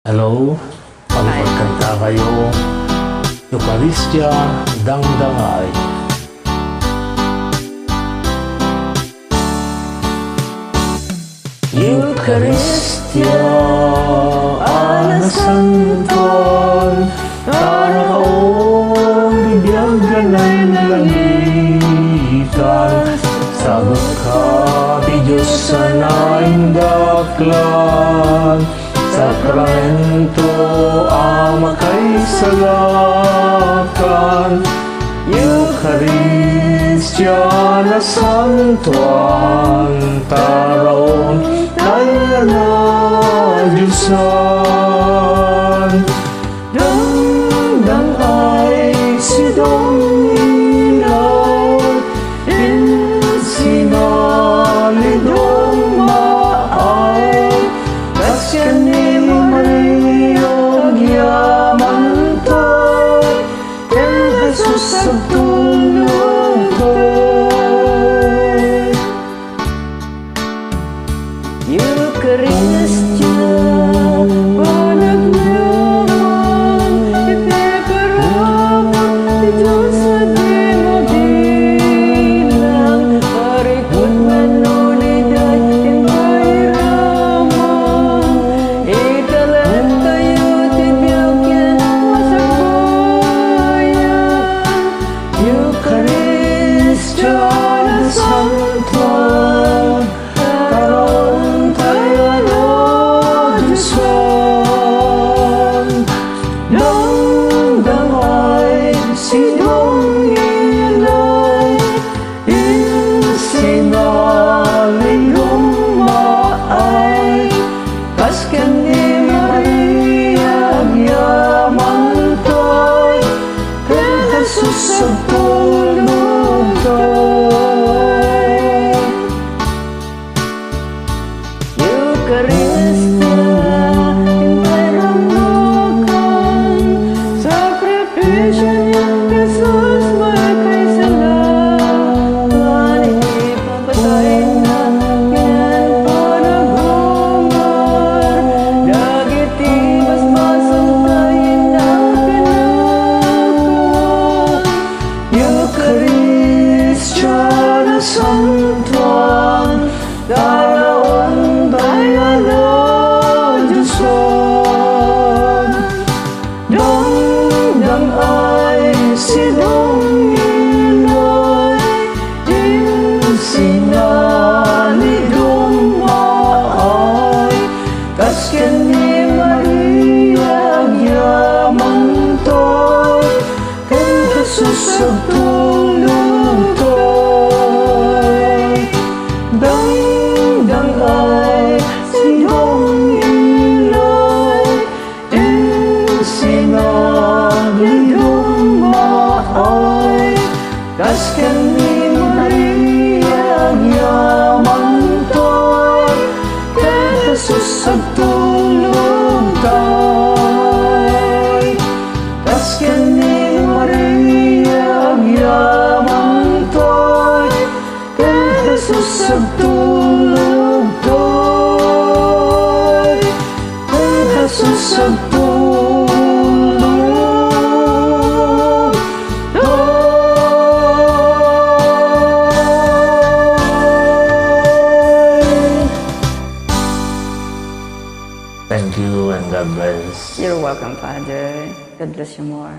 Hello, magpagkanta kayo. Eucharistia, dangdangay. Eucharistia, anak santuan, taraon, bibiyagyan ay langitan. Sagot ka, di Diyos sa naing daklan. Sakramento ama kay salakan. Eucharistia na santuan, taraon tayo na Diyosan. Dangdang ay sidong ilaw, sinalidong maay, kasyan ni Maria gyamantay, ken Jesus ang tulong ko. Eucharistia, panagyaman, ipiparabot ni Diyos sa di mo bilang, parikot manuniday, inbayraman, italan tayo, tibiyagyan, masakbayan. Eucharistia na santuan, taraon tayo na Diyosan. Dangdang ay sidong ilay, sinaliyong maay, kasken ni Maria gyamantay, ken Jesus ang tulong tay. Eucharistia, inaramukan, sakripisyo niya Jesus, may kay salakan, ipapatayin na yan panagumar, dagiti basbasan tayo na pinagkuhan. Eucharistia na santuan, taraon tayo na Diyosan. Dangdang ay sidong ilay, sinalidong maay, kasken ni Maria gyamantay, ken Jesus ang tulong tay. Dangdang ay sidong ilay, sinalidong maay, kasken ni Maria gyamantay, ken Jesus ang tulong tay. Kasken ni Maria gyamantay, ken Jesus ang tulong tay. Ken Jesus ang tulong tay. Thank you and God bless. You're welcome, Father. God bless you more.